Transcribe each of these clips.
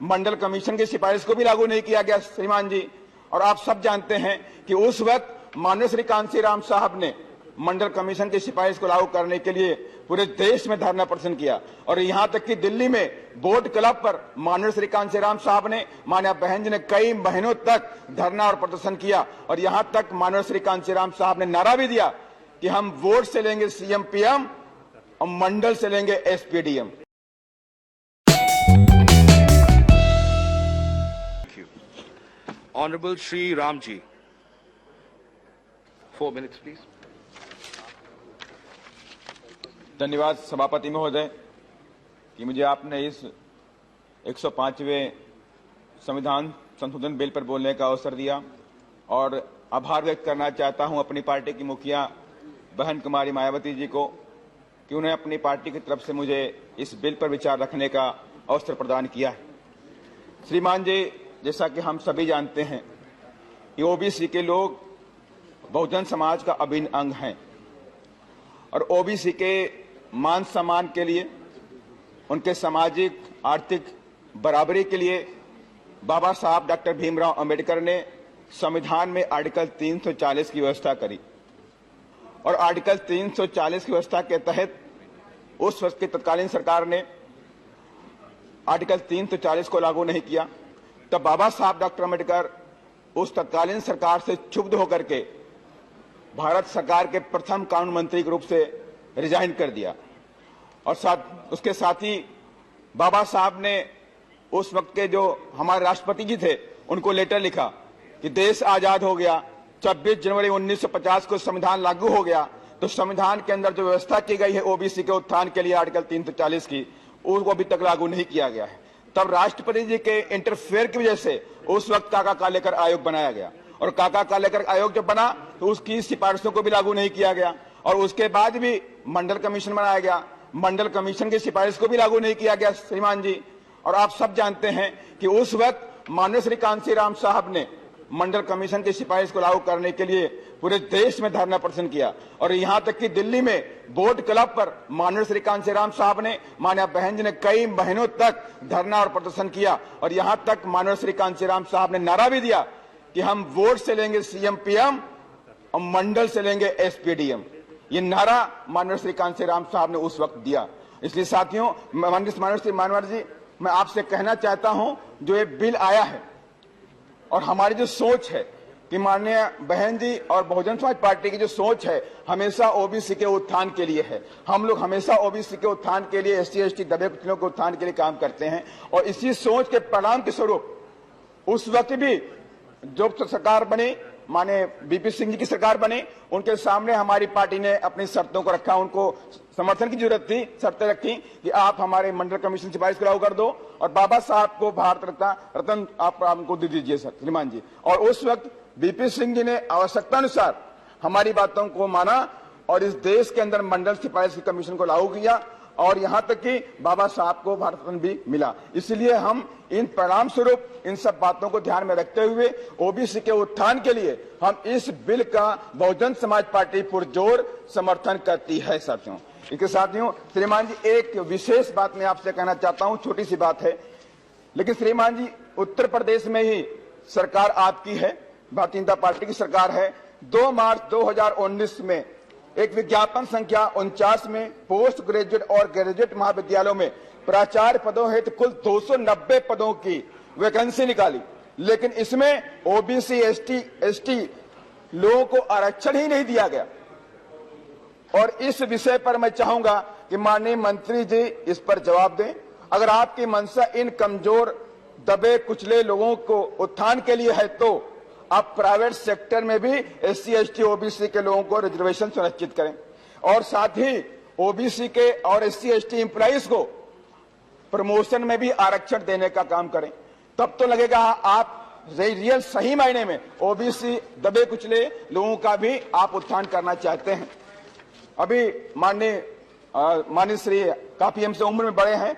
मंडल commission की सिफारिश को भी लागू नहीं किया गया श्रीमान जी। और आप सब जानते हैं कि उस वक्त माननीय श्री कांशीराम साहब ने मंडल कमीशन की सिफारिश को लागू करने के लिए पूरे देश में धरना प्रदर्शन किया और यहां तक कि दिल्ली में बोट क्लब पर माननीय श्री कांशीराम साहब ने, माननीय बहन जी ने कई महीनों तक धरना और प्रदर्शन किया और यहां तक माननीय श्री कांशीराम साहब ने नारा भी दिया कि हम वोट से लेंगे सीएम पीएम और मंडल से लेंगे SPDM. Honorable Shri Ramji. 4 minutes, please. धन्यवाद सभापति महोदय कि मुझे आपने इस 105वें संविधान संशोधन बिल पर बोलने का अवसर दिया और आभार व्यक्त करना चाहता हूं अपनी पार्टी की मुखिया बहन कुमारी मायावती जी को कि उन्हें अपनी पार्टी की तरफ से मुझे इस बिल पर विचार रखने का अवसर प्रदान किया है। श्रीमान जी, जैसा कि हम सभी जानते हैं कि ओबीसी के लोग बहुजन समाज का अभिन्न अंग हैं और ओबीसी के मान सम्मान के लिए, उनके सामाजिक आर्थिक बराबरी के लिए बाबा साहब डॉक्टर भीमराव अंबेडकर ने संविधान में आर्टिकल 340 की व्यवस्था करी और आर्टिकल 340 की व्यवस्था के तहत उस वक्त की तत्कालीन सरकार ने आर्टिकल 340 को लागू नहीं किया। तब बाबा साहब डॉक्टर अंबेडकर उस तत्कालीन सरकार से क्षुब्ध होकर के भारत सरकार के प्रथम कानून मंत्री के रूप से रिजाइन कर दिया और उसके साथ ही बाबा साहब ने उस वक्त के जो हमारे राष्ट्रपति जी थे उनको लेटर लिखा कि देश आजाद हो गया, 26 जनवरी 1950 को संविधान लागू हो गया, तो संविधान के अंदर जो व्यवस्था की गई है ओबीसी के उत्थान के लिए आर्टिकल 340 की, उसको अभी तक लागू नहीं किया गया है। तब राष्ट्रपति जी के इंटरफेयर की वजह से उस वक्त काका कालेकर आयोग बनाया गया और काका कालेकर आयोग जब बना तो उसकी सिफारिशों को भी लागू नहीं किया गया और उसके बाद भी मंडल कमीशन बनाया गया, मंडल कमीशन की सिफारिश को भी लागू नहीं किया गया श्रीमान जी। और आप सब जानते हैं कि उस वक्त माननीय श्री कांशीराम साहब ने मंडल कमीशन की सिफारिश को लागू करने के लिए पूरे देश में धरना प्रदर्शन किया और यहां तक कि दिल्ली में बोट क्लब पर माननीय श्री कांशीराम साहब ने, माननीय बहन जी ने कई महीनों तक धरना और प्रदर्शन किया और यहां तक माननीय श्री कांशीराम साहब ने नारा भी दिया कि हम वोट से लेंगे सीएम पीएम और मंडल से लेंगे एसपीडीएम। ये नारा माननीय श्री कांशीराम साहब ने उस वक्त दिया। इसलिए साथियों, माननीय श्री मानवर जी, मैं आपसे कहना चाहता हूं, जो ये बिल आया है और हमारी जो सोच है कि माननीय बहन जी और बहुजन समाज पार्टी की जो सोच है हमेशा ओबीसी के उत्थान के लिए है। हम लोग हमेशा ओबीसी के उत्थान के लिए, एससी एसटी दबे कुचलों के उत्थान के लिए काम करते हैं और इसी सोच के परिणाम के स्वरूप उस वक्त भी जो सरकार बनी, माने बीपी सिंह जी की सरकार बनी, उनके सामने हमारी पार्टी ने अपनी शर्तों को रखा, उनको समर्थन की जरूरत थी, शर्तें रखी कि आप हमारे मंडल कमीशन सिफारिश को लागू कर दो और बाबा साहब को भारत रत्न आप उनको दे दीजिए श्रीमान जी। और उस वक्त बीपी सिंह जी ने आवश्यकता अनुसार हमारी बातों को माना और इस देश के अंदर मंडल सिफारिश कमीशन को लागू किया और यहां तक कि बाबा साहब को भारत रत्न भी मिला। इसलिए हम इन परिणाम स्वरूप इन सब बातों को ध्यान में रखते हुए ओबीसी के उत्थान के लिए हम इस बिल का बहुजन समाज पार्टी पुरजोर समर्थन करती है साथियों। इसके साथियों, श्रीमान जी, एक विशेष बात मैं आपसे कहना चाहता हूं, छोटी सी बात है, लेकिन श्रीमान जी, उत्तर प्रदेश में ही सरकार आपकी है, भारतीय जनता पार्टी की सरकार है। 2 मार्च 2019 में एक विज्ञापन संख्या 49 में पोस्ट ग्रेजुएट और ग्रेजुएट महाविद्यालयों में प्राचार्य पदों हेतु कुल 290 पदों की वैकेंसी निकाली, लेकिन इसमें ओबीसी एसटी लोगों को आरक्षण ही नहीं दिया गया। और इस विषय पर मैं चाहूंगा कि माननीय मंत्री जी इस पर जवाब दें। अगर आपकी मंशा इन कमजोर दबे कुचले लोगों को उत्थान के लिए है तो आप प्राइवेट सेक्टर में भी एससी एसटी ओबीसी के लोगों को रिजर्वेशन सुनिश्चित करें और साथ ही ओबीसी के और एससी एसटी एम्प्लॉइज को प्रमोशन में भी आरक्षण देने का काम करें। तब तो लगेगा आप रियल सही मायने में ओबीसी दबे कुचले लोगों का भी आप उत्थान करना चाहते हैं। अभी माननीय श्री काफी हमसे उम्र में बड़े हैं,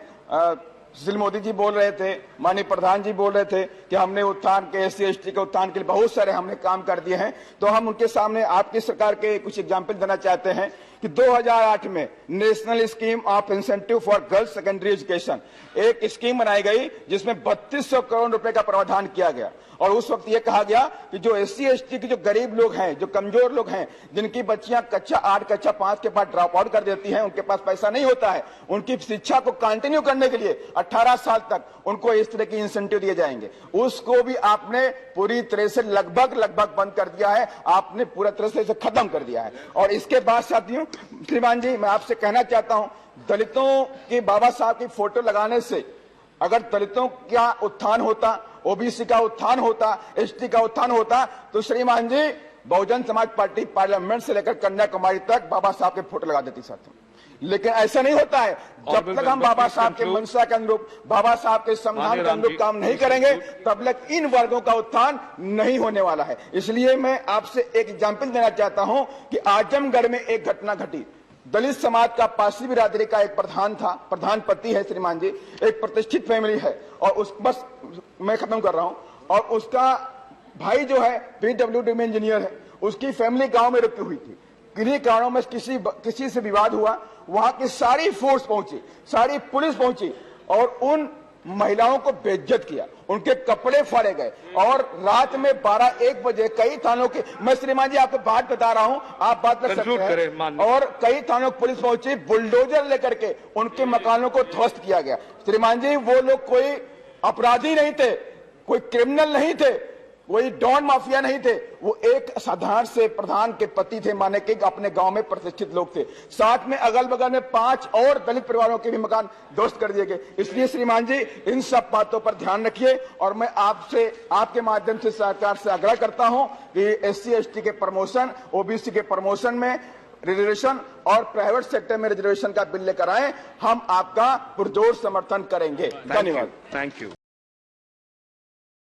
सुशील मोदी जी बोल रहे थे, माननीय प्रधान जी बोल रहे थे कि हमने उत्थान के, एससी एसटी के उत्थान के लिए बहुत सारे हमने काम कर दिए हैं। तो हम उनके सामने आपकी सरकार के कुछ एग्जाम्पल देना चाहते हैं कि 2008 में national scheme of incentive for girls secondary education एक स्कीम बनाई गई जिसमें 3200 करोड़ रुपए का प्रावधान किया गया। और उस वक्त यह कहा गया कि जो SC ST के जो गरीब लोग हैं, जो कमजोर लोग हैं, जिनकी बच्चियां कक्षा 8 कक्षा 5 के बाद ड्रॉप आउट कर देती हैं, उनके पास पैसा नहीं होता है, उनकी शिक्षा को कंटिन्यू करने के लिए 18 साल तक उनको इस तरह की इंसेंटिव दिए जाएंगे। उसको भी आपने पूरी तरह से लगभग बंद कर दिया है, आपने पूरा तरह से इसे खत्म कर दिया है। और इसके बाद साथियों, श्रीमान जी, मैं आपसे कहना चाहता हूं, दलितों के बाबा साहब की फोटो लगाने से अगर दलितों का उत्थान होता, OBC का उत्थान होता, ST का उत्थान होता, तो श्रीमान जी बहुजन समाज पार्टी पार्लियामेंट से लेकर कन्याकुमारी तक बाबा साहब के फोटो लगा देती साथियों। लेकिन ऐसा नहीं होता है। जब तक हम बाबा साहब के मंशा के अनुरूप, बाबा साहब के संविधान के अनुरूप काम नहीं करेंगे, तब तक इन वर्गों का उत्थान नहीं होने वाला है। इसलिए मैं आपसे एक एग्जाम्पल देना चाहता हूं कि आजमगढ़ में एक घटना घटी। दलित समाज का पारसी बिरादरी का एक प्रधान था, प्रधान पति है श्रीमान जी, एक प्रतिष्ठित फैमिली है, और उस बस मैं खत्म कर रहा हूं, और उसका भाई जो है PWD में इंजीनियर है, उसकी फैमिली गांव में रुकी हुई थी। किन्हीं कारणों में किसी से विवाद हुआ, वहां की सारी फोर्स पहुंची, सारी पुलिस पहुंची और उन महिलाओं को बेइज्जत किया, उनके कपड़े फाड़े गए, और रात में 12-1 बजे कई थानों के, मैं श्रीमान जी आपको बात बता रहा हूं, आप बात कर सकते हैं, और कई थानों की पुलिस पहुंची, बुलडोजर लेकर के उनके मकानों को ध्वस्त किया गया। श्रीमान जी, वो लोग कोई अपराधी नहीं थे, कोई क्रिमिनल नहीं थे, कोई डॉन माफिया नहीं थे, वो एक साधारण से प्रधान के पति थे, माने कि अपने गांव में प्रतिष्ठित लोग थे। साथ में अगल बगल में 5 और दलित परिवारों के भी मकान ध्वस्त कर दिए गए। इसलिए श्रीमान जी, इन सब बातों पर ध्यान रखिए, और मैं आपसे, आपके माध्यम से सरकार से आग्रह करता हूं कि SC ST के प्रमोशन, OBC के प्रमोशन में रिजर्वेशन और प्राइवेट सेक्टर में रिजर्वेशन का बिल लेकर आए। हम आपका पुरजोर समर्थन करेंगे। धन्यवाद। Thank you.